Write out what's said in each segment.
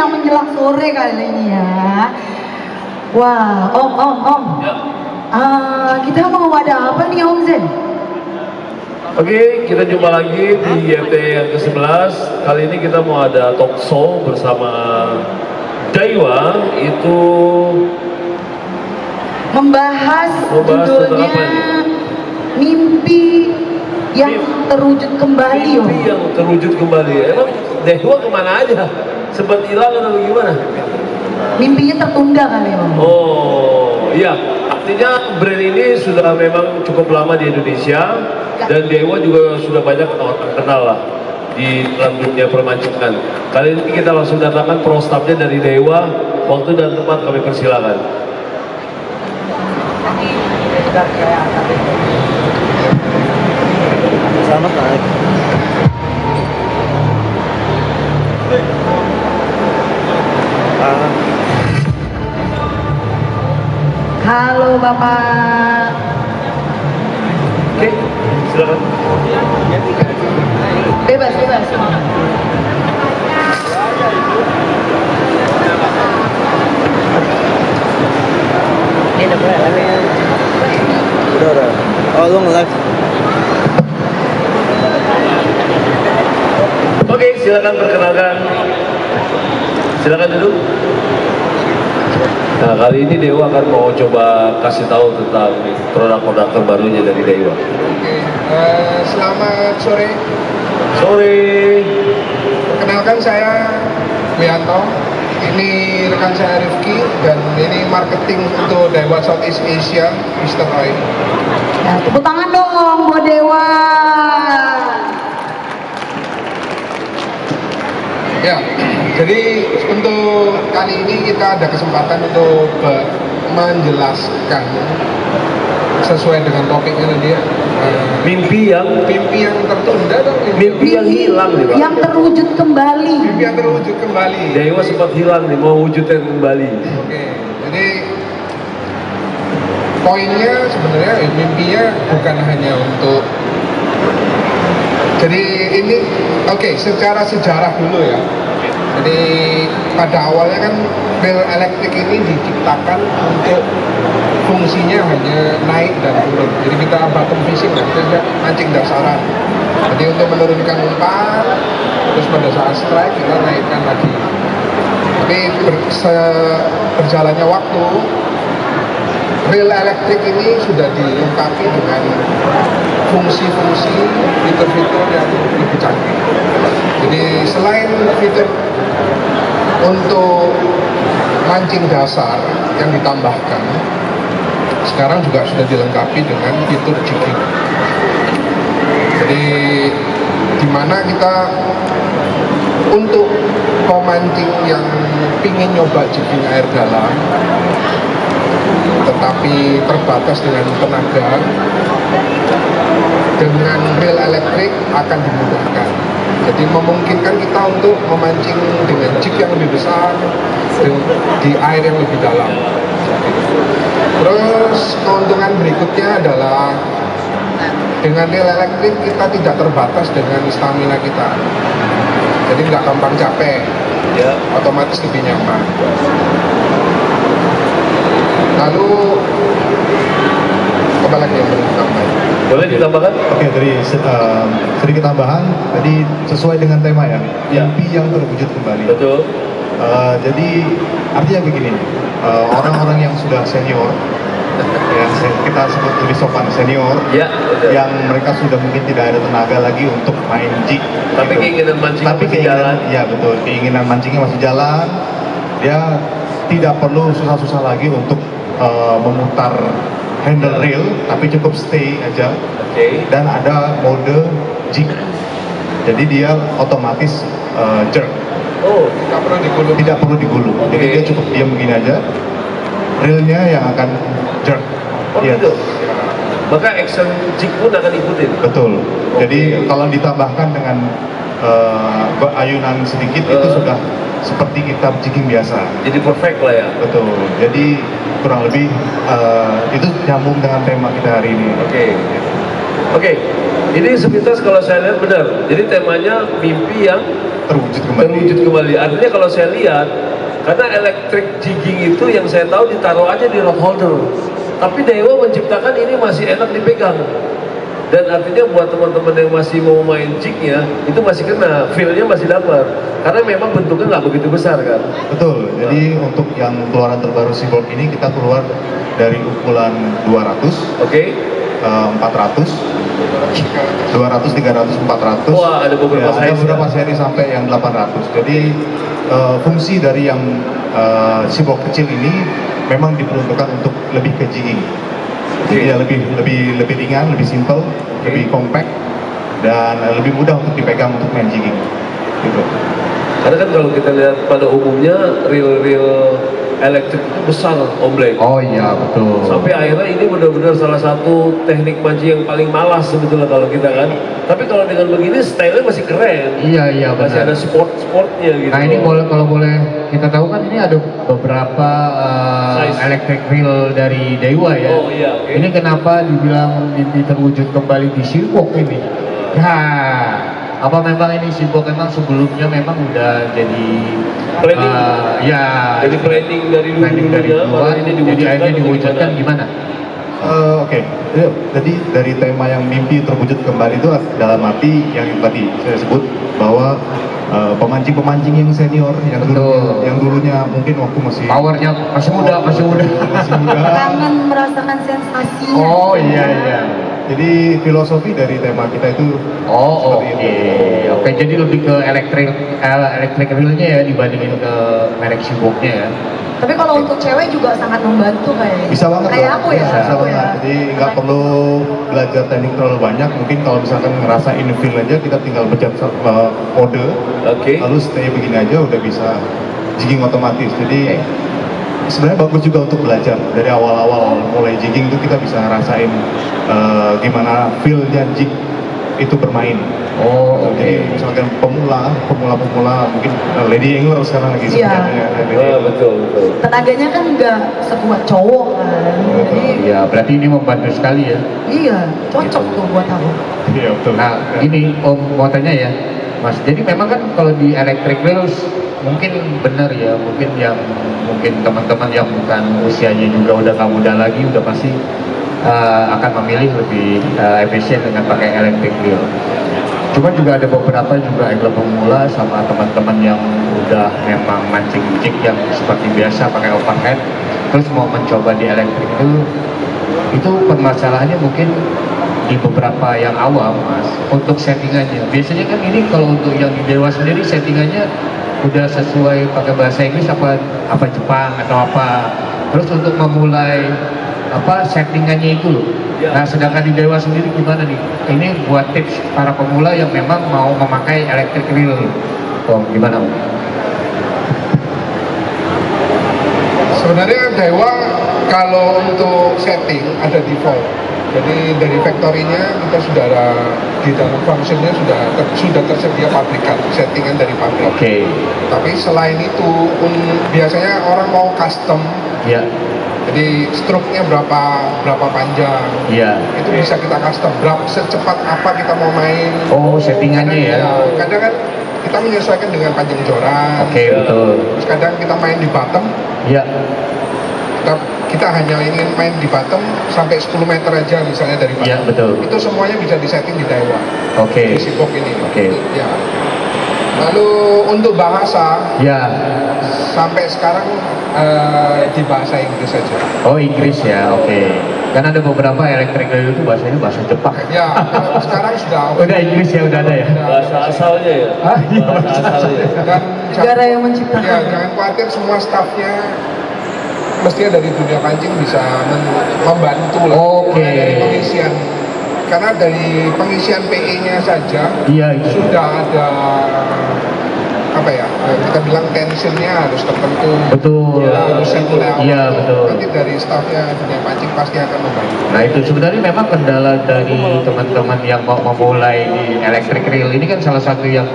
yang menjelang sore kali ini ya. Wah, Om. Ya. Kita mau ada apa nih Om Zen? Oke, kita jumpa lagi di YT yang ke-11. Kali ini kita mau ada talk show bersama Daiwa. Itu Membahas tentang judulnya apa ini? Mimpi yang terwujud kembali Om. Mimpi yang terwujud kembali. Emang Daiwa kemana aja? Sempat hilang atau gimana? Mimpinya tertunda kali Om. Oh, iya. Artinya brand ini sudah memang cukup lama di Indonesia. Dan Dewa juga sudah banyak orang kenal lah di dalam dunia permancingan. Kali ini kita langsung datangkan pro staffnya dari Dewa. Waktu dan tempat kami persilakan. Selamat naik. Halo Bapak. Oke, silakan. Bebas. Udah. Oh, lu nge-live. Oke, silakan perkenalkan. Silakan duduk. Nah, kali ini Dewa akan mau coba kasih tahu tentang produk-produk terbarunya dari Dewa. Selamat sore. Sore. Kenalkan saya Wianto. Ini rekan saya Rifki dan ini marketing untuk Dewa Southeast Asia, Mr. Oil. Ya, tepuk tangan dong buat Dewa. Ya, jadi untuk kali ini kita ada kesempatan untuk menjelaskan sesuai dengan topiknya tadi ya. Mimpi yang Tertunda dong. mimpi yang hilang nih, Pak. Yang terwujud kembali. Mimpi yang terwujud kembali. Dewa sempat hilang nih, mau wujudkan kembali. Oke, jadi poinnya sebenarnya mimpinya bukan hanya untuk. Jadi ini secara sejarah dulu ya. Jadi pada awalnya kan rel elektrik ini diciptakan untuk fungsinya hanya naik dan turun. Jadi kita bottom fishing lah, kita mancing dasaran. Jadi untuk menurunkan umpan, terus pada saat strike kita naikkan lagi. Tapi berjalannya waktu, rel elektrik ini sudah dilengkapi dengan fungsi-fungsi, fitur-fitur yang lebih canggih. Jadi selain fitur untuk mancing dasar yang ditambahkan, sekarang juga sudah dilengkapi dengan fitur jigging. Jadi di mana kita untuk pemancing yang pingin nyoba jigging air dalam tetapi terbatas dengan tenaga, dengan reel elektrik akan dimudahkan. Jadi memungkinkan kita untuk memancing dengan jig yang lebih besar di air yang lebih dalam. Terus keuntungan berikutnya adalah dengan reel elektrik kita tidak terbatas dengan stamina kita. Jadi nggak gampang capek, Ya. otomatis lebih nyaman. Lalu apa lagi yang perlu ditambah? Boleh ditambahkan? Oke, dari sedikit tambahan. Tadi sesuai dengan tema ya. Ya. Mimpi yang terwujud kembali. Betul. Jadi artinya begini, orang-orang yang sudah senior, ya kita sebut lebih sopan senior, Ya, betul. yang mereka sudah mungkin tidak ada tenaga lagi untuk main jig. Tapi gitu. keinginan mancing Tapi masih jalan. ya betul, keinginan mancingnya masih jalan. Dia tidak perlu susah-susah lagi untuk memutar handle reel, tapi cukup stay aja. Oke. Dan ada mode jig. Jadi dia otomatis jerk. Oh, Tidak perlu digulung. Tidak perlu digulung. Oke. Jadi dia cukup diam begini aja. Reelnya yang akan jerk. oh Iya, gitu. Maka action jig pun akan ikutin. betul. Oke. Jadi kalau ditambahkan dengan ayunan sedikit itu sudah seperti kita jigging biasa. Jadi perfect lah ya. Betul. Jadi kurang lebih itu nyambung dengan tema kita hari ini. Oke. Oke, ini sepintas kalau saya lihat benar. Jadi temanya mimpi yang Terwujud kembali. terwujud kembali. Artinya kalau saya lihat, karena electric jigging itu yang saya tahu ditaruh aja di rock holder. Tapi Dewa menciptakan ini masih enak dipegang. Dan artinya buat teman-teman yang masih mau main jignya, itu masih kena, feel-nya masih dapat. Karena memang bentuknya nggak begitu besar kan. Betul. Jadi untuk yang keluaran terbaru Seaboard ini kita keluar dari ukuran 200, Oke. 400, 200, 300, 400. Wah, ada beberapa Ya, ada size, beberapa ya. seri sampai yang 800. Jadi fungsi dari yang Seaboard kecil ini memang diperuntukkan untuk lebih ke jigging. Jadi ya lebih ringan, lebih simple, lebih compact, dan lebih mudah untuk dipegang untuk main jigging. Gitu. Karena kan kalau kita lihat pada umumnya reel elektrik itu besar, Om Blake. Oh iya betul. Sampai akhirnya ini benar-benar salah satu teknik mancing yang paling malas sebetulnya kalau kita kan. Tapi kalau dengan begini stylenya masih keren. Iya Masih benar. ada sportnya gitu. Nah ini kalau boleh kita tahu kan ini ada beberapa Size. electric reel dari Dewa ya. Oh iya, oke. Ini kenapa dibilang mimpi terwujud kembali di Seaboard ini? Nah, apa memang ini Seaboard memang sebelumnya memang udah jadi Planning. ya Jadi planning dari planning dari dulu-dulunya, luar, baru ini jadi diwujudkan. akhirnya diwujudkan gimana? Oke, jadi dari tema yang mimpi terwujud kembali itu dalam arti yang tadi saya sebut bahwa pemancing-pemancing yang senior Betul. yang dulunya mungkin waktu masih Powernya masih muda. masih muda. Kangen merasakan sensasinya. Oh iya. Jadi filosofi dari tema kita itu Oh oke, seperti itu. oke jadi lebih ke electric realnya ya dibandingin ke merek Seaboard-nya ya. Tapi kalau untuk cewek juga sangat membantu kayaknya. Bisa banget Kayak loh. aku ya. Bisa aku banget. ya. Jadi nggak perlu belajar teknik terlalu banyak. Mungkin kalau misalkan ngerasain feel aja, kita tinggal pencet mode, Oke. lalu stay begini aja udah bisa jigging otomatis. Jadi sebenarnya bagus juga untuk belajar dari awal-awal mulai jigging itu kita bisa ngerasain gimana feel-nya jig itu bermain. Oh oke. Jadi misalkan pemula mungkin lady angler sekarang lagi Iya. sebenarnya. Oh, betul. Tenaganya kan nggak sekuat cowok kan. Jadi Ya berarti ini membantu sekali ya. iya cocok tuh buat aku. Iya betul. Nah ini Om mau tanya ya Mas, jadi memang kan kalau di electric reels mungkin benar ya, mungkin teman-teman yang bukan usianya juga udah nggak muda lagi udah pasti akan memilih lebih efisien dengan pakai electric reel. Cuma juga ada beberapa juga angler pemula sama teman-teman yang udah memang mancing jig yang seperti biasa pakai overhead terus mau mencoba di electric reel, itu permasalahannya mungkin di beberapa yang awam Mas untuk settingannya. Biasanya kan ini kalau untuk yang di Dewa sendiri settingannya udah sesuai pakai bahasa Inggris apa Jepang atau apa. Terus untuk memulai settingannya itu loh. Ya. Nah sedangkan di Dewa sendiri gimana nih? Ini buat tips para pemula yang memang mau memakai electric reel. Oh gimana Om? Sebenarnya Dewa kalau untuk setting ada default. Jadi dari factory-nya kita sudah ada di dalam functionnya sudah tersedia pabrikan settingan dari pabrik. Oke. Tapi selain itu biasanya orang mau custom. Ya. Jadi stroke-nya berapa panjang. Iya. Itu bisa kita custom. Secepat apa kita mau main. Oh settingannya ya. Kadang kan kita menyesuaikan dengan panjang joran. Oke betul. Terus kadang kita main di bottom. Ya. Kita hanya ingin main di bottom sampai 10 meter aja misalnya dari bottom. Iya betul. Itu semuanya bisa disetting di Dewa. Oke. Di Seaboard ini. Oke. Ya. Lalu untuk bahasa Ya. sampai sekarang di bahasa Inggris saja. Oh Inggris ya. Oke. Kan ada beberapa electric reel itu bahasanya bahasa Jepang. Ya, kalau sekarang sudah Udah Inggris ya udah ada ya. Bahasa asalnya ya. Ah, iya, Bahasa asalnya. dan Negara yang menciptakan. ya, jangan khawatir semua stafnya mestinya dari dunia pancing bisa membantu lah. Oke. Mulai dari pengisian, karena dari pengisian PE-nya saja Iya itu. sudah ada kita bilang tensionnya harus tertentu. Betul. Harus mulai awal. Iya betul. Nanti dari stafnya dunia pancing pasti akan membantu. Nah itu sebenarnya memang kendala dari teman-teman yang mau memulai di electric reel ini kan salah satu yang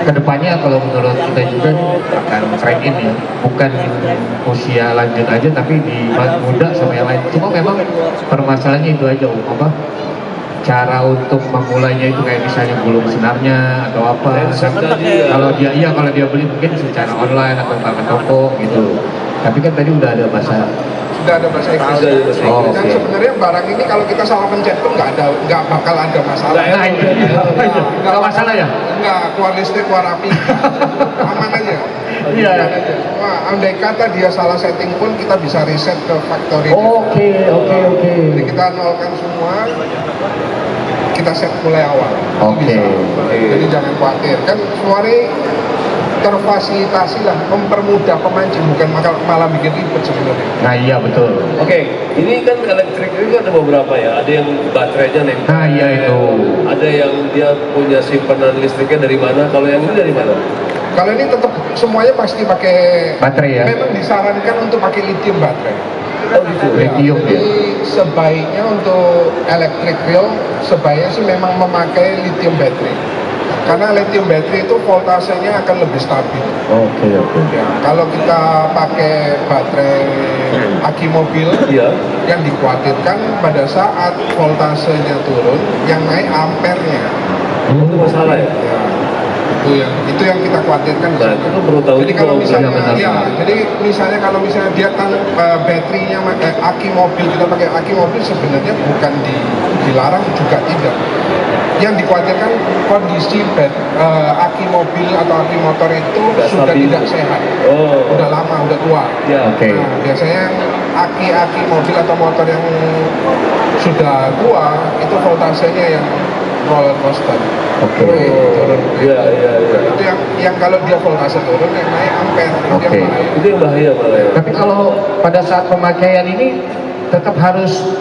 kedepannya kalau menurut kita juga nih akan trend in ya, bukan usia lanjut aja tapi di muda sama yang lain. Cuma memang permasalahannya itu aja cara untuk memulainya itu kayak misalnya gulung senarnya atau apa. Kalau dia beli mungkin secara online atau ke toko gitu. Tapi kan tadi udah ada bahasa. Sudah ada bahasa Inggris. Oh, Dan oke. sebenarnya barang ini kalau kita salah pencet pun nggak bakal ada masalah. Nah, itu dia. Nggak masalah ya? Nggak, keluar listrik, keluar api. Aman aja. Iya. Aman aja. Wah, andai kata dia salah setting pun kita bisa reset ke factory. Oke. Jadi kita nolkan semua, kita set mulai awal. Itu Oke. bisa. Jadi jangan khawatir. Kan semua ini terfasilitasi lah, mempermudah pemancing, bukan malah bikin ribet sebenarnya. Nah iya betul. Oke, ini kan elektrik ini kan ada beberapa ya. Ada yang baterainya nempel. Nah iya itu. Ada yang dia punya simpanan listriknya dari mana? Kalau yang ini dari mana? Kalau ini tetap semuanya pasti pakai Baterai ya? Memang disarankan untuk pakai lithium baterai. Oh gitu. Lithium Jadi ya? sebaiknya untuk electric reel sebaiknya sih memang memakai lithium baterai. Karena lithium baterai itu voltasenya akan lebih stabil. Oke. Ya, kalau kita pakai baterai aki mobil, Iya. yang dikhawatirkan pada saat voltasenya turun, yang naik ampernya. Itu masalah ya. Ya, itu yang kita khawatirkan. Nah, itu kan perlu tahu Jadi juga. kalau misalnya, Iya, benar. ya, jadi misalnya kalau misalnya dia kan baterainya aki mobil, kita pakai aki mobil sebenarnya bukan dilarang juga tidak. Yang dikhawatirkan kondisi aki mobil atau aki motor itu Nggak sudah stabil. tidak sehat, Oh. udah lama, udah tua. Ya. Oke. Nah, biasanya aki-aki mobil atau motor yang sudah tua itu voltasenya yang roller coaster. Oke. Turun. Iya. Itu yang kalau dia voltase turun yang naik ampere itu Oke. yang bahaya. Itu yang bahaya malah ya. Tapi kalau pada saat pemakaian ini tetap harus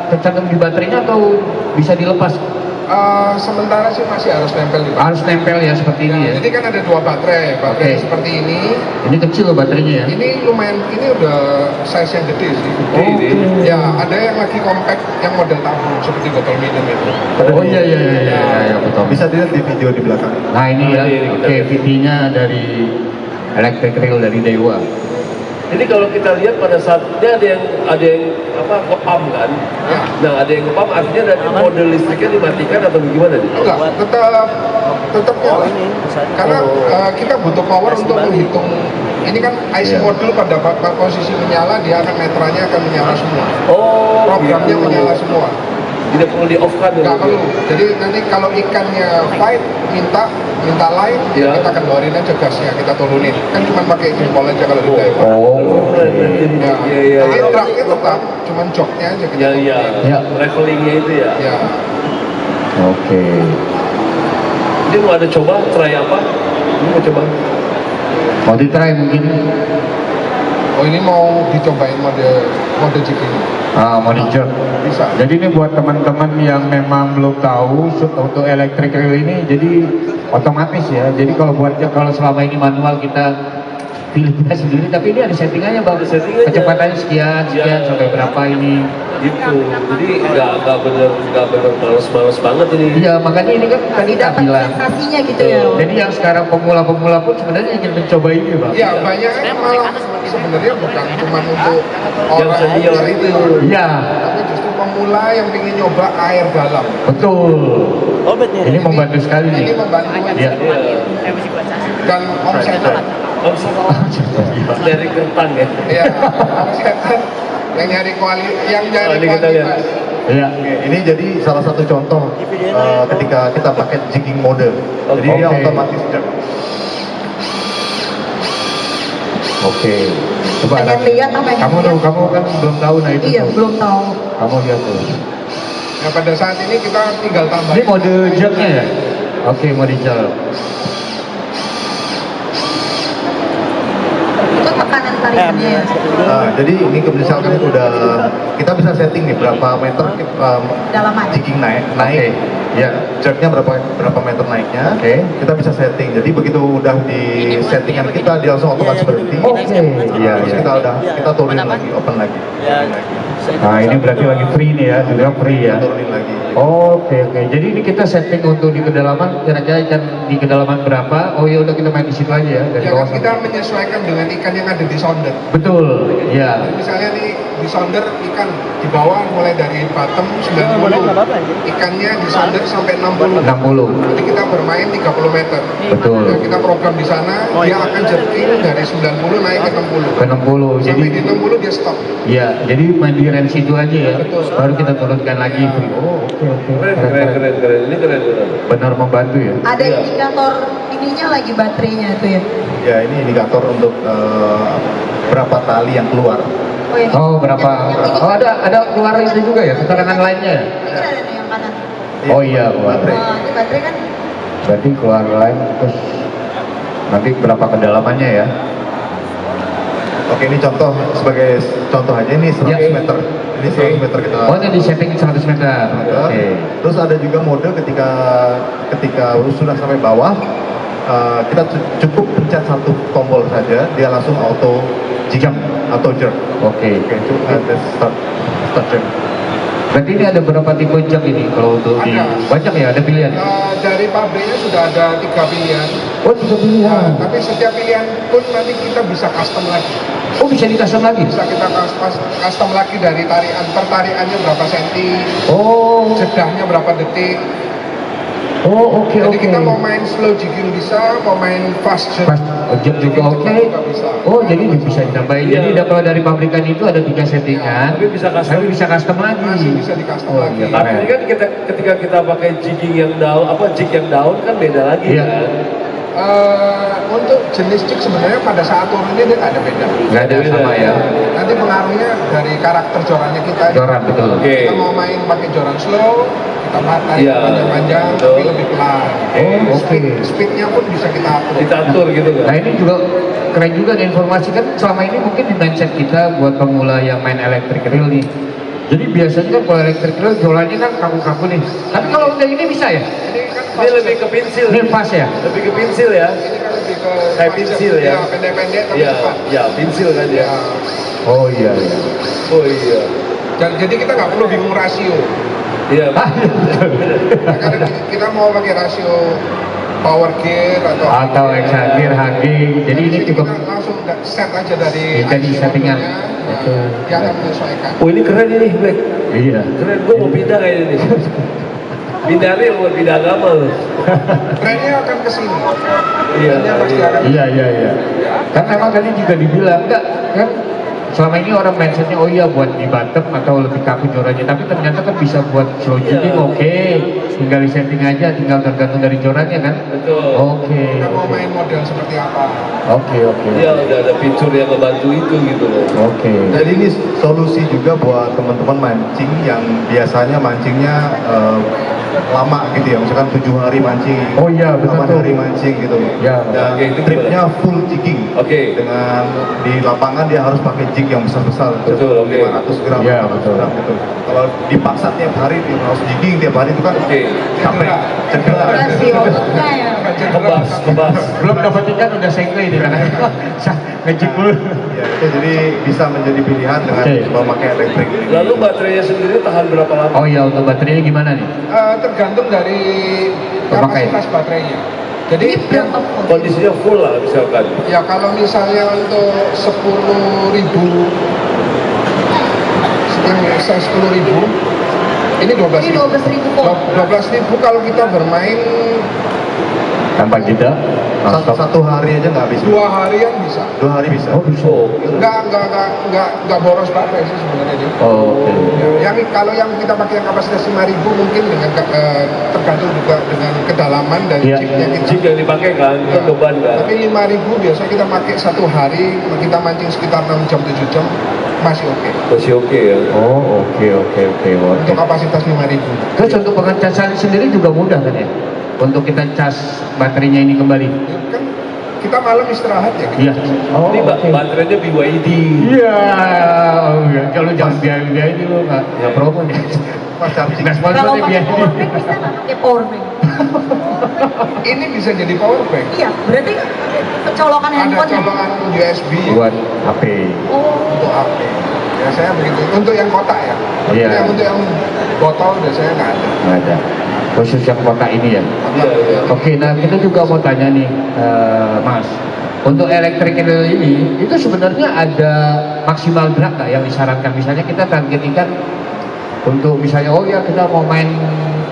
tercantum di baterainya atau bisa dilepas? Sementara sih masih harus nempel di baterai. Harus nempel ya seperti ini ya? Jadi kan ada dua baterai Oke. seperti ini. Ini kecil loh baterainya ya? Ini lumayan, ini udah size yang gede sih. Ini. Ya, ada yang lagi compact yang model tabung seperti botol minum itu. Oh iya betul. Bisa dilihat di video di belakang. Nah ini ya, Nah, ini kita oke lihat. VT-nya dari electric reel dari Dewa. Jadi kalau kita lihat pada saat ini ada yang apa ngepam kan? Ya. Nah ada yang ngepam artinya dari model listriknya dimatikan atau bagaimana nih? Enggak, tetap nyala. Karena kita butuh power untuk menghitung. Ini kan IC Iya. modul pada posisi menyala, dia akan metranya akan menyala semua. Oh, Programnya gitu. menyala semua. Tidak perlu di off kan? Nggak perlu. Jadi nanti kalau ikannya fight, minta line, Ya. kita kendorin aja gasnya, kita turunin. Kan cuma pakai jempol aja kalau di diver. Oh, Ya. Iya. Tapi truknya tetap, cuman joknya aja kita Ya, turunin. Ya. Levelingnya itu ya. Ya. oke. Ini mau ada coba try apa? Ini mau coba. Mau di try mungkin? Oh ini mau dicobain mode jig ini. Mau di jerk. Bisa. Jadi ini buat teman-teman yang memang belum tahu untuk electric reel ini, jadi otomatis ya. Jadi kalau selama ini manual kita pilihnya sendiri, tapi ini ada settingannya bang. Ada settingannya. Kecepatannya sekian Ya. sampai berapa ini. Gitu. Jadi nggak bener males banget ini. Iya makanya ini kan tadi tak dapat bilang. sensasinya gitu ya. Jadi yang sekarang pemula-pemula pun sebenarnya ingin mencoba ini bang. Ya banyak kan malah sebenarnya bukan cuma untuk Yang orang senior itu. Iya tapi justru pemula yang ingin nyoba air dalam. betul. Ini membantu sekali nih. Ini membantu Iya. dan omsetan. Oh, dari kentang ya. Ya, omsetan yang nyari Ini kita lihat. kualitas. Iya. Oke, ini jadi salah satu contoh ketika kita pakai jigging mode. Jadi dia Oke. otomatis jerk. Oke. Coba Pengen Anak. lihat apa yang Kamu lihat? tuh, kamu kan belum tahu nah itu. Iya, tuh. belum tahu. Kamu lihat tuh. Nah pada saat ini kita tinggal tambah. Ini mode jerknya ya? Oke, mode jerk. Itu tekanan tarikannya ya. Nah, jadi ini misalkan udah kita bisa setting nih berapa meter Dalaman. jigging naik. Oke. Ya. Jerknya berapa meter naiknya. Oke. Kita bisa setting. Jadi begitu udah di settingan kita dia langsung otomatis berhenti. Oke. Iya, Terus iya. kita turunin lagi, open lagi. Nah, ini berarti lagi free nih ya, juga free ya. Kita turunin lagi. Oke. Jadi ini kita setting untuk di kedalaman, kira-kira ikan di kedalaman berapa? Oh ya udah kita main di situ aja ya dari Ya bawah kan kita sampai. menyesuaikan dengan ikan yang ada di sounder. Betul. Ya. Misalnya nih disonder ikan di bawah mulai dari bottom 90, ikannya disonder sampai 60. 60. Jadi kita bermain 30 meter. Betul. Nah, kita program di sana, dia akan jerking dari 90 naik ke 60. Ke 60. Jadi Sampai di 60 dia stop. ya, jadi main di range itu aja ya. Baru kita turunkan lagi. Oh, oke. Keren. Ini keren. Benar membantu ya. Ada Iya. indikator ininya lagi baterainya itu ya. Ya, ini indikator untuk berapa tali yang keluar. Oh ya. Oh, berapa? Oh, ada keluar itu juga ya, keterangan lainnya ya? Ini kan ada nih yang kanan. Oh iya, keluar. baterai. Wah, ini baterai kan. Berarti keluar line terus nanti berapa kedalamannya ya? Oke, ini contoh sebagai contoh aja, ini 100 Ya. meter. Ini 100 meter kita. Oh, ini di setting 100 meter. Oke. Terus ada juga mode ketika sudah sampai bawah, kita cukup pencet satu tombol saja, dia langsung auto jump atau jerk. Oke. Oke, itu ada start jerk. Berarti ini ada berapa tipe jam ini kalau untuk di Ada. banyak ya, ada pilihan. Dari pabriknya sudah ada 3 pilihan. Oh, tiga Nah, pilihan. tapi setiap pilihan pun nanti kita bisa custom lagi. Oh, bisa di custom lagi. Bisa kita custom lagi dari pertariannya berapa senti, Oh. jedahnya berapa detik. Oh, oke. Jadi kita mau main slow jigging bisa, mau main fast jerk. Pas jam juga oke. juga bisa. Oh, jadi bisa ditambahin. Iya. Jadi kalau dari pabrikan itu ada 3 settingan. Tapi bisa custom. Tapi bisa custom lagi. Masih bisa di custom Oh, lagi. iya. Tapi ini kan ketika kita pakai jigging yang down, jig yang down kan beda lagi Iya. kan. Untuk jenis jig sebenarnya pada saat turun ini dia nggak ada beda. Nggak ada sama ya. Nanti pengaruhnya dari karakter jorannya kita. Joran betul. Oke. Kita mau main pakai joran slow, kita tarik Iya, panjang-panjang, betul. tapi lebih pelan. Oh, oke. Speednya pun bisa kita atur. Kita atur gitu Nah kan. ini juga keren juga nih informasi kan selama ini mungkin di mindset kita buat pemula yang main electric reel nih. Jadi biasanya kan kalau electric reel jualannya kan kaku-kaku nih. Tapi kalau udah ini bisa ya? Ini kan Ini lebih ke pensil. Ini pas ya? Lebih ke pensil ya. Ini kan lebih ke Kayak pensil ya. pendek-pendek tapi Iya, cepat. ya pensil kan ya. Ya. Oh iya iya. Oh iya. Jadi kita nggak perlu bingung rasio. Iya. Ah, iya, betul. Nah, karena kita mau pakai rasio power gear Atau hexa gear, HG. Jadi ini kita cukup langsung set aja dari Bisa di IC settingan. motornya, Betul. dia akan menyesuaikan. Oh ini keren ini, Black. iya. Keren. Gue mau pindah kayak ini. Pindah reel, bukan pindah agama loh. Trennya akan ke sini. Iya. Trennya pasti akan Iya iya iya. Kan memang tadi juga dibilang enggak kan selama ini orang mindsetnya oh iya buat di bottom atau lebih kaku jorannya, tapi ternyata kan bisa buat slow jigging. Iya. Oke, tinggal di setting aja, tinggal tergantung dari jorannya kan. Betul. Oke. kita mau main model seperti apa. Oke oke. Iya, udah ada fitur yang ngebantu itu gitu loh. Oke. Jadi ini solusi juga buat teman-teman mancing yang biasanya mancingnya lama gitu ya, misalkan 7 hari mancing, Oh iya, betul 8 tuh. hari mancing gitu. Ya. Dan Oke, itu tripnya full jigging. Oke. Dengan di lapangan dia harus pakai jig yang besar-besar, Betul, oke. 500 gram, Iya, 400 betul. gram gitu. Kalau dipaksa tiap hari dia harus jigging tiap hari itu kan Oke. capek, cedera. Rasio otaknya ya. Kebas. Belum dapat ikan udah sengklay di mana? Ngejik dulu. Ya, itu jadi bisa menjadi pilihan dengan Oke. memakai elektrik. Lalu baterainya sendiri tahan berapa lama? Oh iya, untuk baterainya gimana nih? Tergantung dari Pemakaian. kapasitas baterainya. Jadi Ini berapa volt? Kondisinya full lah misalkan. ya kalau misalnya untuk 10.000 yang saya 10.000 ini 12.000. Ini 12.000 volt. 12.000 kalau kita bermain Tanpa jeda? Satu hari aja nggak habis. 2 harian bisa. 2 hari bisa. Oh bisa. Oh, Nggak boros baterai sih sebenarnya dia. Oh, oke. Kalau yang kita pakai yang kapasitas 5.000 mungkin dengan tergantung juga dengan kedalaman dan Iya. chipnya kita. jig yang dipakai kan, itu beban kan. Tapi 5.000 biasa kita pakai 1 hari, kita mancing sekitar 6 jam 7 jam masih oke. Masih oke ya. Oh, oke. Untuk kapasitas 5.000. Terus untuk pengecasan sendiri juga mudah kan ya? Untuk kita cas baterainya ini kembali? Kan kita malam istirahat ya. Iya. Oh, Ini oke. baterainya BYD. Iya. Oh, iya. Kalau jangan biaya dulu nggak promo nih. Pas charging. Nggak Kalau sponsornya pakai biaya power bank bisa nggak pakai power bank? Ini bisa jadi power bank. Iya, berarti colokan Ada handphone ya? colokan USB buat HP. Oh, untuk HP. Ya saya begitu. Untuk yang kotak ya. Iya. Untuk yang botol biasanya nggak ada. Nggak ada. Khusus yang kotak ini ya. Iya, iya. Oke, nah kita juga mau tanya nih, Mas. Untuk electric reel ini, itu sebenarnya ada maksimal berat nggak yang disarankan? Misalnya kita target ikan untuk misalnya, oh ya kita mau main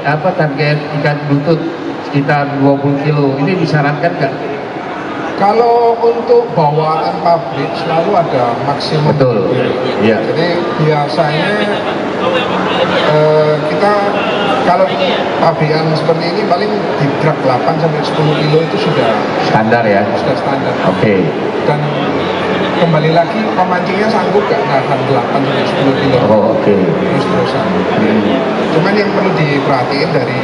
apa target ikan lutut sekitar 20 kilo, ini disarankan nggak? Kalau untuk bawaan pabrik selalu ada maksimum. Betul, iya. Jadi biasanya kita kalau pabrikan seperti ini paling di drag 8 sampai 10 kilo itu sudah Standar ya. standar. Oke. Dan kembali lagi pemancingnya sanggup gak nahan 8 sampai 10 kilo. Oh, oke. Terus-terusan. Cuman yang perlu diperhatiin dari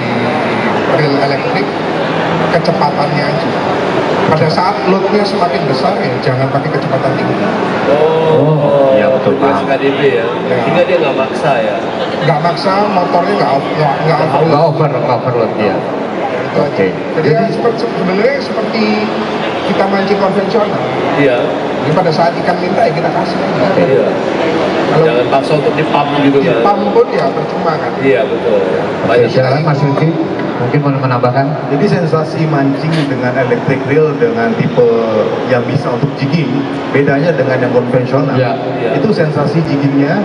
reel elektrik kecepatannya aja. Pada saat loadnya semakin besar ya jangan pakai kecepatan tinggi. Oh, iya, betul, Mas paham. KDP ya. Sehingga dia nggak maksa ya. Nggak maksa, motornya nggak Nggak overload ya. Itu aja. Oke. Jadi ya, sebenarnya seperti kita mancing konvensional. Iya. Jadi pada saat ikan minta ya kita kasih. Iya. Kalau Jangan paksa untuk dipump gitu di kan. pump pun ya percuma kan. Iya betul. Oke, Banyak silakan Mas Lutfi, mungkin mau menambahkan? Jadi sensasi mancing dengan electric reel dengan tipe yang bisa untuk jigging, bedanya dengan yang konvensional. Ya, ya. Itu sensasi jiggingnya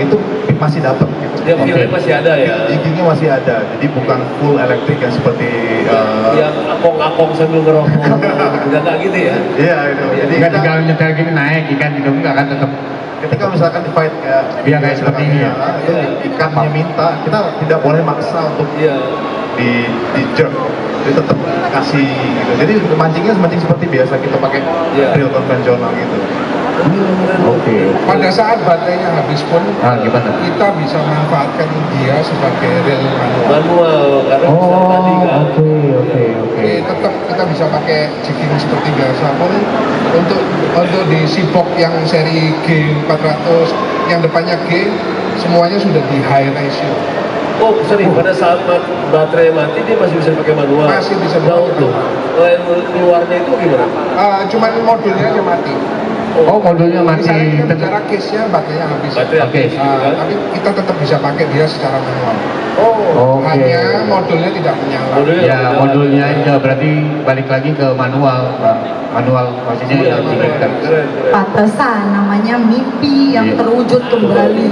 itu masih dapat. Gitu. Dia feelnya masih ada ya. Jiggingnya masih ada, jadi bukan full elektrik yang seperti. Yang akong-akong sambil ngerokok. Enggak gitu ya. Iya itu. Jadi Enggak kita, tinggal nyetel gini naik ikan gitu enggak kan tetap. ketika misalkan di fight Iya, kayak seperti ini ya. itu ikannya minta, kita tidak boleh maksa untuk Iya. di jerk, jadi tetap kasih gitu. Jadi mancingnya mancing seperti biasa kita pakai Iya. reel konvensional gitu. Oke. Pada saat baterainya habis pun Ah, gimana? kita bisa manfaatkan dia sebagai reel manual. Manual karena bisa tadi kan. oke. Jadi tetap kita bisa pakai jigging seperti biasa pun untuk di sibok yang seri G400 yang depannya G semuanya sudah di high ratio. Oh, sorry, pada saat baterai mati dia masih bisa pakai manual. Masih bisa Nah, pakai untuk keluarnya itu gimana? Cuman modulnya aja mati. Oh, modulnya masih Misalnya kita tetap. bicara case-nya baterainya habis. Baterai Oke. habis gitu kan? Tapi kita tetap bisa pakai dia secara manual. Oh, Oke. Hanya modulnya tidak menyala. Modulnya Ya, nggak modulnya aja berarti balik lagi ke manual, Pak. Manual maksudnya Iya, yang keren, diinginkan. keren. Pantesan namanya mimpi yang Iya. terwujud kembali.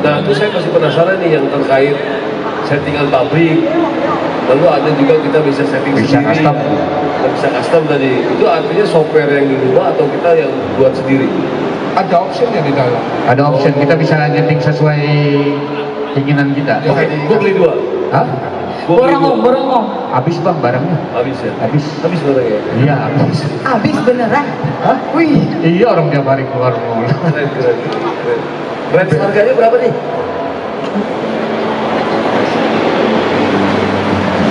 Nah, itu saya masih penasaran nih yang terkait settingan pabrik. Lalu ada juga kita bisa setting Bisa sendiri. custom. Kita bisa custom tadi. Itu artinya software yang dirubah atau kita yang buat sendiri? Ada optionnya di dalam. Ada option kita bisa nyeting sesuai keinginan kita. Ya. Oke, gua beli dua. Hah? Gua beli Borong om, dua. borong om. Habis Bang barangnya? Habis ya? Habis. Habis barangnya? Iya, habis. Habis beneran. Hah? Wih, iya orang tiap hari keluar mulu. Keren, keren, keren. Range harganya berapa nih?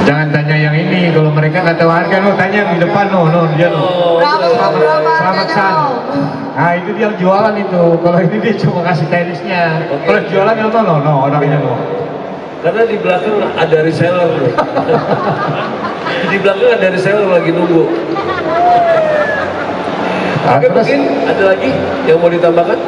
Jangan tanya yang ini, kalau mereka nggak tahu harga, lo tanya yang di depan, no, dia no. Berapa berapa Selamat harganya, San. Om? Nah itu dia jualan itu, kalau ini dia cuma kasih teknisnya. Oke. Kalau jualan ya no, orangnya no. Karena di belakang ada reseller loh. Di belakang ada reseller lagi nunggu. Nah, Oke, terus mungkin ada lagi yang mau ditambahkan?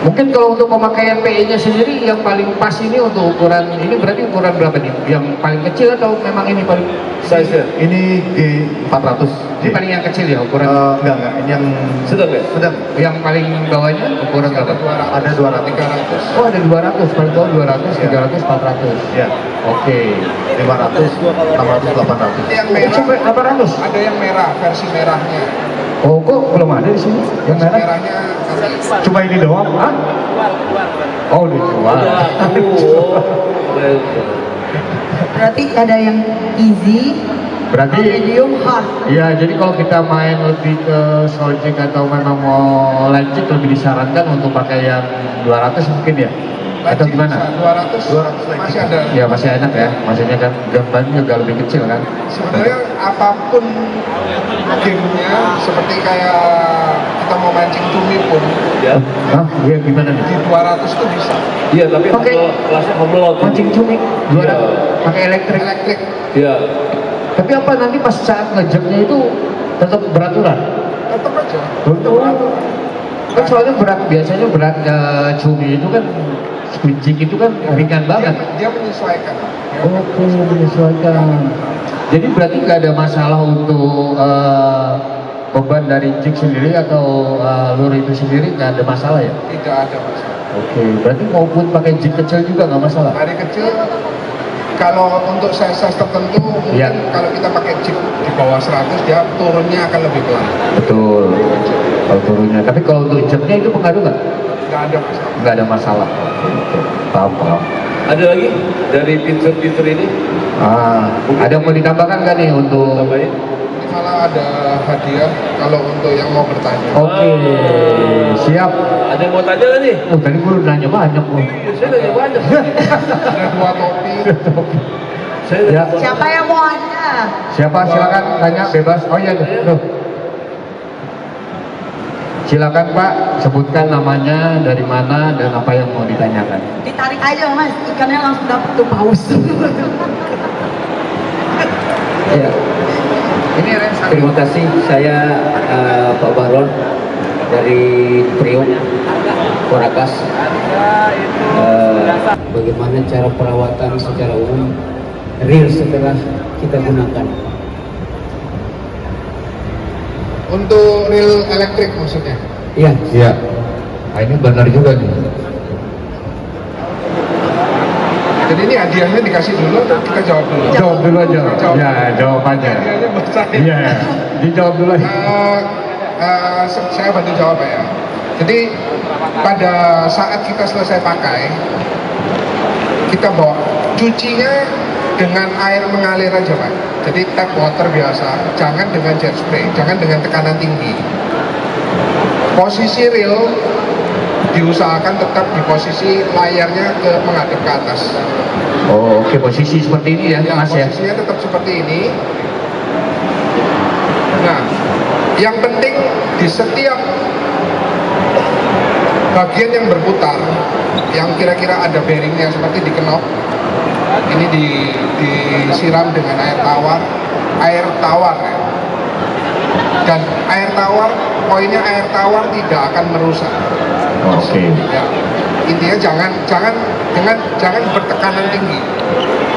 mungkin kalau untuk pemakaian PE-nya sendiri yang paling pas ini untuk ukuran ini berarti ukuran berapa nih? Yang paling kecil atau memang ini paling Size-nya? Ini G400. ini paling yang kecil ya ukuran? Enggak, ini yang Sedang ya? sedang. Yang paling bawahnya ukuran Ada berapa? 200, Ada 200. 300. Oh ada 200, paling bawah 200, Iya. 300, 400. Ya, Oke. 500, 600, 800. Yang Oh, merah, sampai 800? ada yang merah, versi merahnya. Oh kok belum ada di sini? Yang Versi merah? merahnya nanti Cuma ini doang? Hah? Oh dijual. Udah laku. Keren. Berarti ada yang easy, Berarti medium, hard. ya jadi kalau kita main lebih ke soljek atau memang mau lanjut lebih disarankan untuk pakai yang 200 mungkin ya? Atau Lanjut gimana? bisa 200, masih ada. Ya masih enak ya, maksudnya kan gambarnya juga lebih kecil kan? Sebenarnya apapun gamenya, seperti kayak kita mau mancing cumi pun Ya. Hah? Iya gimana di nih? 200 itu bisa. Iya, tapi Oke. kelasnya homelot. Mancing cumi, 200 Iya. pakai elektrik. Elektrik Iya. Tapi apa nanti pas saat ngejeknya itu tetap beraturan? tetap aja. Kan soalnya berat, biasanya berat cumi itu kan squinching itu kan ringan banget. Dia menyesuaikan. Oke, menyesuaikan. Jadi berarti nggak ada masalah untuk beban dari jig sendiri atau lure itu sendiri nggak ada masalah ya? Tidak ada masalah. Oke, berarti maupun pakai jig kecil juga nggak masalah? Hari kecil, kalau untuk size tertentu mungkin Iya. kalau kita pakai jig di bawah 100 dia turunnya akan lebih pelan. Betul, kalau turunnya. Tapi kalau untuk jignya itu pengaruh nggak? Nggak ada masalah. Nggak ada masalah. Oke, paham. Ada lagi dari fitur-fitur ini? Ada yang mau ditambahkan nggak nih untuk? Tambahin? Ini malah ada hadiah kalau untuk yang mau bertanya. Oke, siap. Ada yang mau tanya nggak nih? Oh, tadi gue udah nanya banyak loh. Saya nanya banyak. Ada 2 topi. Saya Ya. nanya banyak. Siapa yang mau ada? Siapa? Silakan tanya bebas. Oh iya, tuh. Silakan Pak, sebutkan namanya, dari mana, dan apa yang mau ditanyakan. Ditarik aja mas, ikannya langsung dapet tuh paus. Iya. Ini Terima kasih, saya Pak Bahron dari Priok Korakas. Bagaimana cara perawatan secara umum reel setelah kita gunakan? Untuk reel elektrik maksudnya. Iya, Iya. Nah, ini benar juga nih. Jadi ini hadiahnya dikasih dulu atau kita jawab dulu? Jawab dulu aja. Jawab. Ya, jawab aja. Hadiahnya buat saya. Iya, dijawab dulu aja. Saya bantu jawab ya. Jadi pada saat kita selesai pakai, kita bawa cucinya dengan air mengalir aja Pak. Jadi tap water biasa, jangan dengan jet spray, jangan dengan tekanan tinggi. Posisi reel diusahakan tetap di posisi layarnya menghadap ke atas. Oh, oke, posisi seperti ini ya, Mas ya. Posisinya tetap seperti ini. Nah, yang penting di setiap bagian yang berputar, yang kira-kira ada bearingnya seperti di kenop, ini disiram dengan air tawar ya. Dan air tawar, poinnya air tawar tidak akan merusak. Oke. Ya, intinya jangan bertekanan tinggi.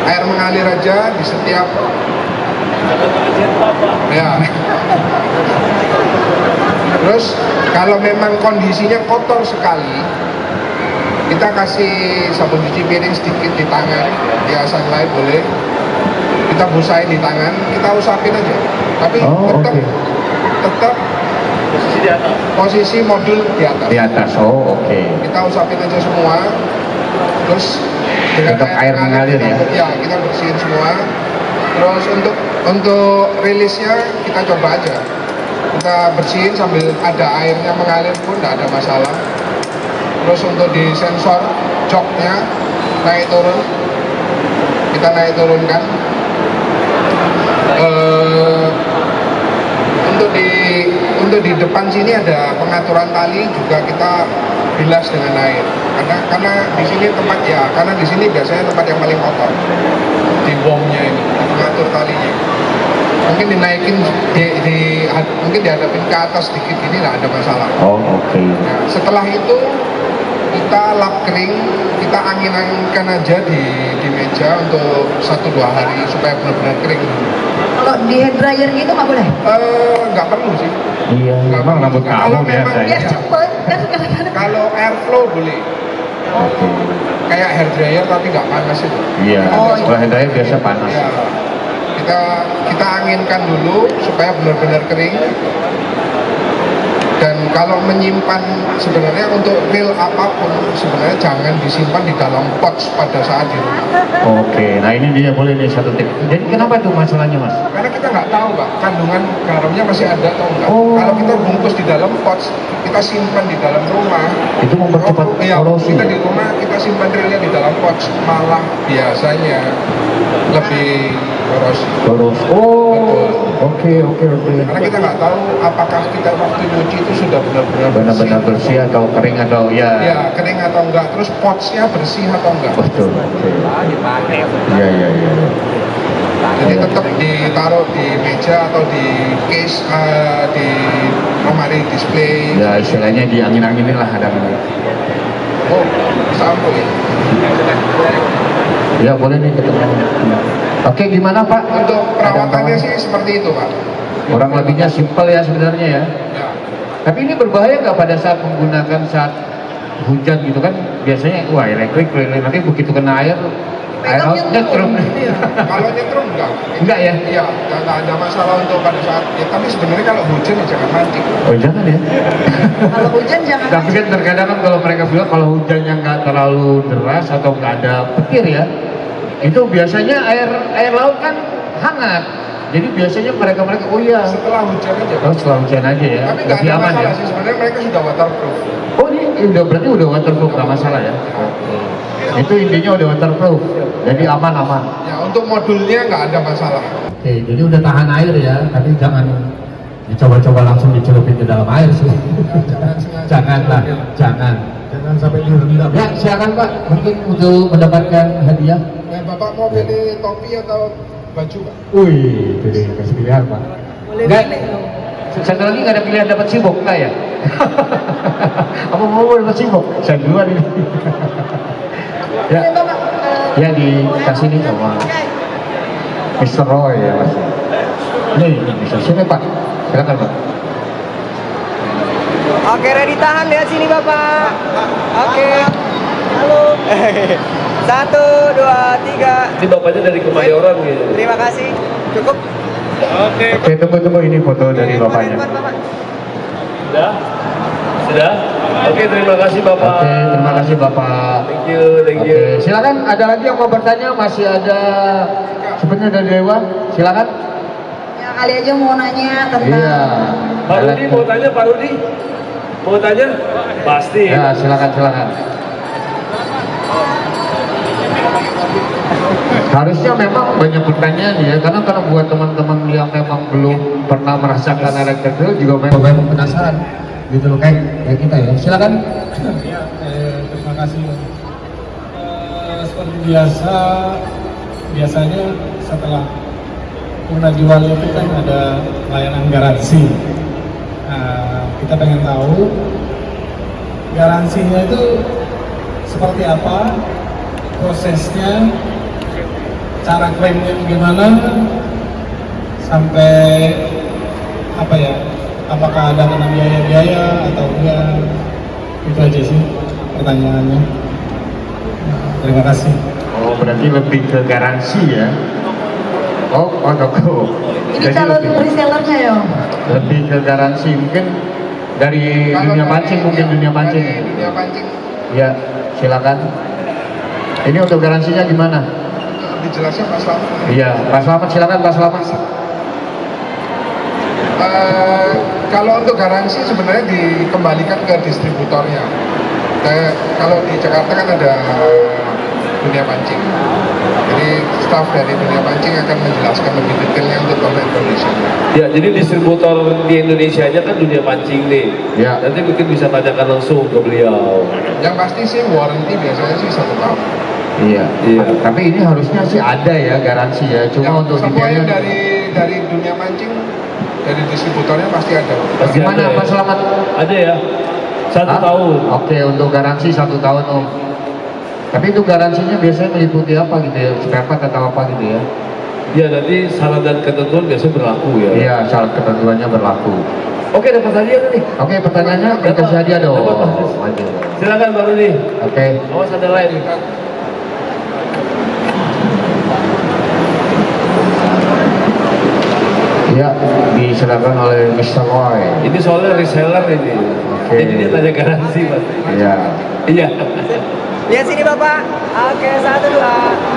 Air mengalir aja di setiap. Ya. Terus kalau memang kondisinya kotor sekali, kita kasih sabun cuci piring sedikit di tangan, ya sunlight boleh. Kita busain di tangan, kita usapin aja. Tapi Oh, tetap oke. tetap Posisi di atas. posisi modul di atas. Di atas. Oh, oke. Kita usapin aja semua, terus Tetap air mengalir ya? Ya, kita bersihin semua. Terus untuk rilisnya kita coba aja. Kita bersihin sambil ada airnya mengalir pun tidak ada masalah. Terus untuk di sensor joknya naik turun, kita naik turunkan. Untuk di depan sini ada pengaturan tali juga kita bilas dengan air. Karena di sini karena di sini biasanya tempat yang paling kotor di bomnya ini, pengatur talinya. Mungkin dinaikin mungkin dihadapin ke atas sedikit ini nggak ada masalah. Oh, oke. Nah, setelah itu kita lap kering, kita angin-anginkan aja di meja untuk 1-2 hari supaya benar-benar kering. Kalau di hair dryer gitu nggak boleh? Nggak perlu sih. Iya, memang rambut Kalau kamu biasa memang ya. Biar cepet kan kadang-kadang. Kalau airflow boleh. Oke. Kayak hair dryer tapi nggak panas itu. Iya, Oh, kalau hair dryer biasa panas. Ya. Kita anginkan dulu supaya benar-benar kering. Dan kalau menyimpan sebenarnya untuk reel apapun sebenarnya jangan disimpan di dalam pouch pada saat di rumah. Oke, nah ini dia boleh nih satu tips. Jadi kenapa tuh masalahnya, Mas? Karena kita nggak tahu Pak, kandungan garamnya masih ada atau enggak. Oh. Kalau kita bungkus di dalam pouch, kita simpan di dalam rumah. Itu mempercepat Iya, korosi. kita di rumah kita simpan reelnya di dalam pouch, malah biasanya lebih korosi. Terus. Oh, oke. Karena kita nggak tahu apakah kita waktu nyuci itu sudah Benar-benar bersih atau kering atau ya. Ya, kering atau enggak, terus pouchnya bersih atau enggak. Betul. Oke. Iya. Jadi tetap ditaruh di meja atau di case, di lemari display. Ya istilahnya di angin-anginin lah ada. Oh, sampo ya. Ya boleh nih ketemu. Oke, gimana Pak? Untuk Ada perawatannya tambahan? sih seperti itu Pak. Kurang lebihnya simple ya sebenarnya ya. Ya. Tapi ini berbahaya nggak pada saat menggunakan saat hujan gitu kan? Biasanya wah elektrik nanti begitu kena air nyetrum. Iya. Kalau nyetrum enggak. Enggak ya? Iya, nggak ada masalah untuk pada saat. Ya, tapi sebenarnya kalau hujan ya jangan mancing. Oh jangan ya. Kalau hujan jangan Tapi kan terkadang kan kalau mereka bilang kalau hujannya nggak terlalu deras atau nggak ada petir ya, itu biasanya air laut kan hangat. Jadi biasanya mereka oh iya. Setelah hujan aja. Oh setelah hujan aja ya. Tapi nggak Lebih ada aman masalah ya. sih, sebenarnya mereka sudah waterproof. Oh ini berarti udah waterproof nggak masalah ya. Itu intinya udah waterproof. Jadi aman. Ya untuk modulnya nggak ada masalah. Oke, jadi udah tahan air ya, tapi jangan dicoba-coba langsung dicelupin ke dalam air sih. Janganlah, jangan. Jangan sampai direndam. Ya, silakan Pak, mungkin untuk mendapatkan hadiah. Ya, Bapak mau pilih topi atau baju, Pak? Wih, itu dia kasih pilihan Pak. Boleh Enggak, pilih. satu lagi nggak ada pilihan dapat sibuk enggak ya? Apa mau dapat sibuk? Saya duluan ini. Ya, Boleh, Bapak, ya dikasih nih sama Mr. Roy ya Mas. Nih, bisa sini Pak. Silakan Pak. Oke, ready tahan lihat sini Bapak. Oke. Halo. 1, 2, 3. Ini bapaknya dari Kemayoran gitu. Terima kasih. Cukup. Oke. Oke, tunggu ini foto dari bapaknya. Bapak. Sudah? Sudah? Oke, terima kasih Bapak. Oke, terima kasih Bapak. Thank you, thank you. Oke, silakan ada lagi yang mau bertanya, masih ada sebenarnya dari Dewa, silakan. Ya kali aja mau nanya tentang Iya. Pak Rudi mau tanya, Pak Rudi? Mau tanya? Pasti. Ya, silakan. Harusnya memang banyak pertanyaan ya, karena buat teman-teman yang memang belum pernah merasakan electric drill juga memang penasaran gitu loh kayak kita ya. Silakan. Ya, terima kasih. Seperti biasanya setelah jual itu kan ada layanan garansi. Nah, kita pengen tahu garansinya itu seperti apa, prosesnya, cara klaimnya gimana, sampai apa ya? Apakah ada kena biaya-biaya atau enggak? Itu aja sih pertanyaannya. Terima kasih. Oh, berarti lebih ke garansi ya. Oh, toko. ini calon resellernya ya. Lebih ke garansi mungkin dari dunia pancing, dunia pancing. Dari dunia pancing. Ya, silakan. Ini untuk garansinya gimana? Dijelaskan Pak Slamet. Iya, Pak Slamet silakan Pak Slamet. Kalau untuk garansi sebenarnya dikembalikan ke distributornya. Kalau di Jakarta kan ada dunia pancing. Jadi staf dari dunia pancing akan menjelaskan lebih detailnya untuk term and condition. Ya, jadi distributor di Indonesia-nya kan dunia pancing nih. Ya. Nanti mungkin bisa tanyakan langsung ke beliau. Yang pasti sih warranty biasanya sih 1 tahun. Iya. Iya. Tapi ini harusnya sih ada ya garansi ya. Cuma untuk semua yang detailnya dari dunia pancing, dari distributornya pasti ada. Pasti gimana ada ya? Pak Slamet? Ada ya? 1 Hah? tahun. Oke, untuk garansi 1 tahun Om. Tapi itu garansinya biasanya meliputi apa gitu ya? Spare part atau apa gitu ya? Ya, nanti syarat dan ketentuan biasanya berlaku ya. Iya, syarat ketentuannya berlaku. Oke, dapat hadiah nih. Oke, pertanyaannya kita kasih hadiah dong. Dapat, Mas. Maju. Silakan Pak Rudi. Oke. Awas ada lain. Iya, diserahkan oleh Mr. Roy. Ini soalnya reseller ini. Oke. Jadi dia tanya garansi, Mas. Iya. Iya. Lihat sini Bapak. Oke, 1, 2,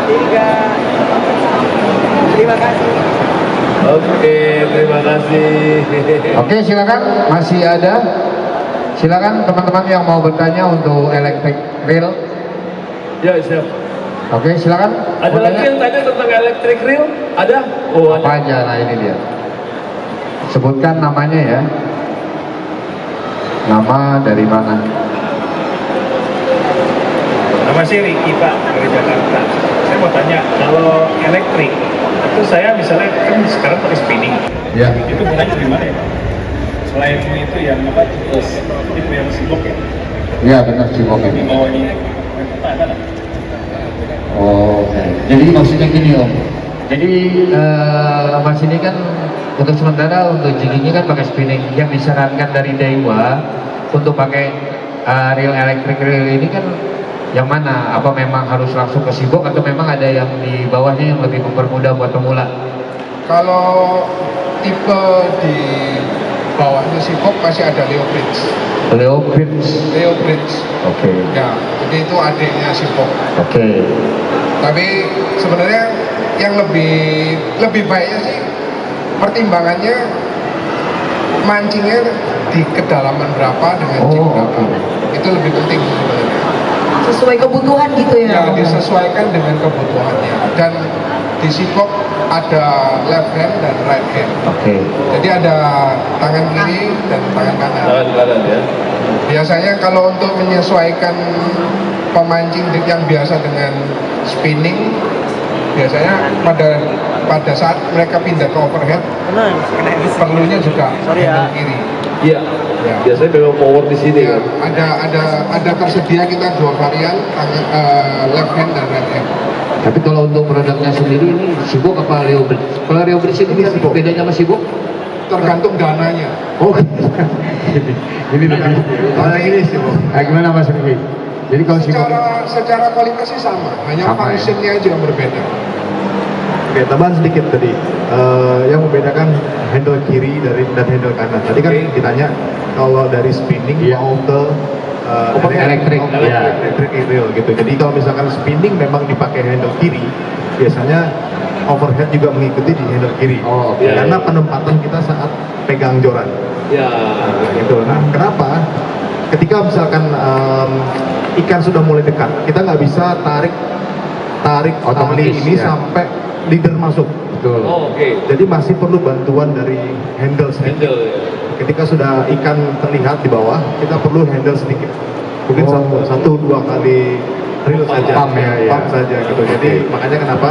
3. Terima kasih. Oke, terima kasih. Oke, silakan. Masih ada. Silakan teman-teman yang mau bertanya untuk electric reel. Ya, siap. Oke, silakan. Ada Mau lagi tanya? yang tanya tentang electric reel? Ada? Oh, Apa ada. aja? Nah, ini dia. Sebutkan namanya ya. Nama dari mana? Nama saya Ricky Pak dari Jakarta. Saya mau tanya, kalau elektrik itu saya misalnya kan sekarang pakai spinning, Ya. itu gunanya di mana ya Pak? Selain itu yang apa tipe yang sibuk ya, Ya, benar sih Om. di bawah ini apa ada nggak? Oh, oke. Jadi maksudnya gini Om. Jadi Mas ini kan untuk sementara untuk jiggingnya kan pakai spinning. Yang disarankan dari Daiwa untuk pakai reel electric reel ini kan yang mana? Apa memang harus langsung ke sibuk atau memang ada yang di bawahnya yang lebih mempermudah buat pemula? Kalau tipe di bawahnya Sibok masih ada Leo Bridge. Leo Bridge. Oke. Ya, jadi itu adiknya Sibok. Oke. Tapi sebenarnya yang lebih baiknya sih pertimbangannya mancingnya di kedalaman berapa dengan jig berapa. Itu lebih penting sebenarnya. Sesuai kebutuhan gitu ya. Ya, disesuaikan dengan kebutuhannya. Dan di Sibok ada left hand dan right hand. Oke. Jadi ada tangan kiri dan tangan kanan. Tangan kanan ya. Biasanya kalau untuk menyesuaikan pemancing yang biasa dengan spinning, biasanya pada saat mereka pindah ke overhead, perlunya juga handle kiri. Iya. Ya. Biasanya memang power di sini Ya, kan. ada tersedia kita dua varian, left hand dan right hand. Tapi kalau untuk produknya sendiri ini Sibok apa Leo Bridge? Kalau Leo Bridge ini Sibok. bedanya sama Sibok? Tergantung dananya. Oh, ini lebih. Kalau yang ini sih, Bu. Nah, gimana Mas Riki? Jadi kalau Sibok Secara kualitasnya sama, hanya Sama, ya? functionnya aja yang berbeda. Oke, tambahan sedikit tadi. Yang membedakan handle kiri dan handle kanan. Tadi kan ditanya kalau dari spinning Iya. mau ke elektrik, ya. electric reel gitu. Jadi kalau misalkan spinning memang dipakai handle kiri, biasanya overhead juga mengikuti di handle kiri. Oh, oke. Karena penempatan kita saat pegang joran. Ya. Nah, gitu. Nah, kenapa? Ketika misalkan ikan sudah mulai dekat, kita nggak bisa tarik tali Otomatis, ini ya. sampai leader masuk. betul. Oh, oke. Jadi masih perlu bantuan dari handle sedikit. Handle ya. Ketika sudah ikan terlihat di bawah, kita perlu handle sedikit. Mungkin satu dua kali reel saja, Pump ya. pump saja gitu. Jadi makanya kenapa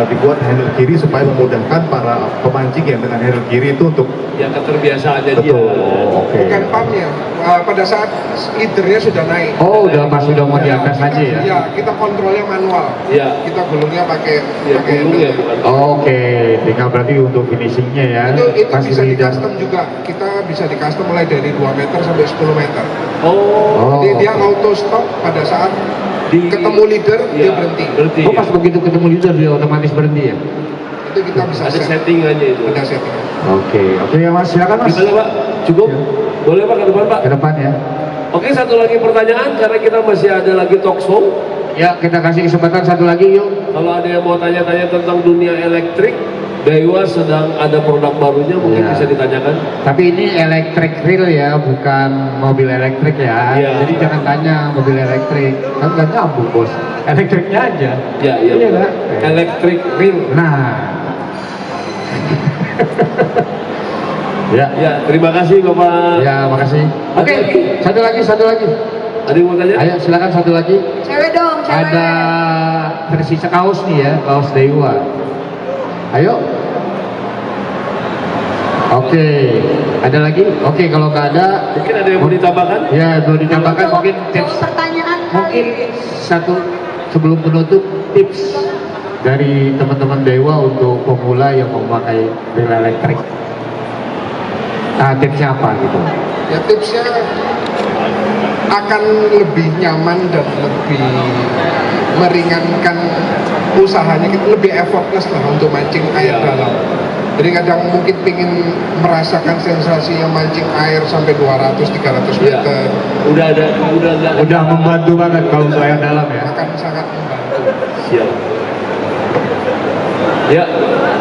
dibuat handle kiri supaya memudahkan para pemancing yang dengan handle kiri itu untuk Ya keterbiasaannya dia. betul. Oke. Bukan pumpnya, pada saat leadernya sudah naik. Oh, udah mau di atas aja ya? Ya, kita kontrolnya manual. Ya. Kita gulungnya pakai Ya, gulungnya handle. bukan. Oke, tinggal berarti untuk finishingnya ya. Itu Masih bisa di leader. custom juga. Kita bisa di custom mulai dari 2 meter sampai 10 meter. Oh. Jadi dia auto stop pada saat ketemu leader dia Iya, berhenti. Berhenti. Oh, pas begitu ketemu leader dia otomatis berhenti ya? Itu kita bisa Ada set. settingannya itu. Ada setting. Oke ya Mas, silakan Mas. Gimana Pak? Cukup? Boleh Pak ke depan Pak? Ke depan ya. Oke, satu lagi pertanyaan karena kita masih ada lagi talk show. Ya, kita kasih kesempatan satu lagi yuk. Kalau ada yang mau tanya-tanya tentang dunia elektrik, Daiwa sedang ada produk barunya, mungkin Iya. bisa ditanyakan. Tapi ini electric reel ya, bukan mobil elektrik ya. Iya. Jadi jangan tanya mobil elektrik, kan nggak nyambung bos. Elektriknya aja. Ya, iya. Iya Pak. kan? Electric reel. Nah. Ya. Ya, terima kasih Bapak. Ya, makasih. Oke, satu lagi. Ada yang mau tanya? Ayo silakan satu lagi. Cewek dong, cewek. Ada versi kaos nih ya, kaos Daiwa. Ayo. Oke, ada lagi? Oke, kalau nggak ada, Mungkin ada yang mau ditambahkan? ya boleh ditambahkan mungkin tips. Pertanyaan Mungkin satu sebelum menutup tips dari teman-teman Daiwa untuk pemula yang memakai reel elektrik. Nah, tipsnya apa gitu? Ya tipsnya akan lebih nyaman dan lebih meringankan usahanya, lebih effortless lah untuk mancing air Ya. dalam. Jadi kadang mungkin pingin merasakan sensasi yang mancing air sampai 200-300 Iya. meter, Udah membantu banget kalau untuk air dalam ya. akan sangat membantu. Siap. Ya,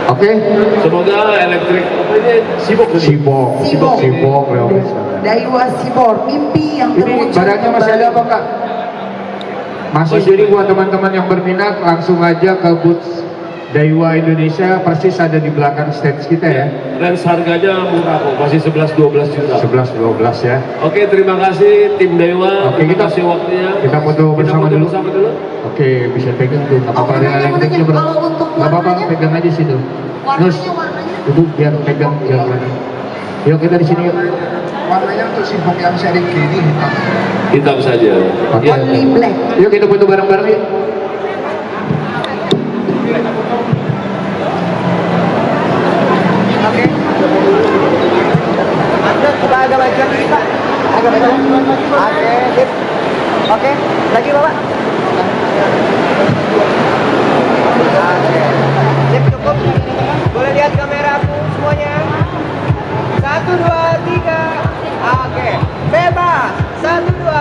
Oke. semoga elektrik apa ini Sibok tadi? Sibok, Leo Bridge. Daiwa Sibor, mimpi yang Ini terwujud barangnya masih ada apa Kak? Masih, jadi buat teman-teman yang berminat langsung aja ke booth Daiwa Indonesia, persis ada di belakang stage kita ya. Range harganya murah kok, masih 11-12 juta. 11-12 ya. Oke, terima kasih tim Daiwa. Oke, terima kita- kasih waktunya. kita foto bersama dulu. Oke. Oke, bisa pegang tuh, nggak apa-apa ada elektriknya bro. Kalau untuk Nggak apa-apa, warnanya? pegang aja situ. Terus, warnanya. itu biar pegang, biar mana. Yuk kita di sini yuk. Warnanya untuk sibuk yang seri G ini hitam. Hitam saja. Oke. Ya. Only black. Yuk kita foto bareng-bareng yuk. Oke. Agak majuan dikit Pak. Agak majuan. Oke, sip. Oke, lagi Bapak. Oke, sip cukup. Boleh lihat kamera aku semuanya. 1, 2, 3. Oke, bebas. 1, 2,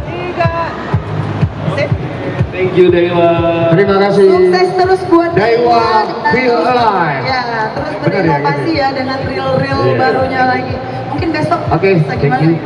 3. Sip. Thank you Dewa. Terima kasih. Sukses terus buat Dewa Feel Alive. Ya, terus Benar ya, berinovasi gitu. ya dengan reel-reel Iya. barunya lagi. Mungkin besok Oke, bisa thank gimana? you.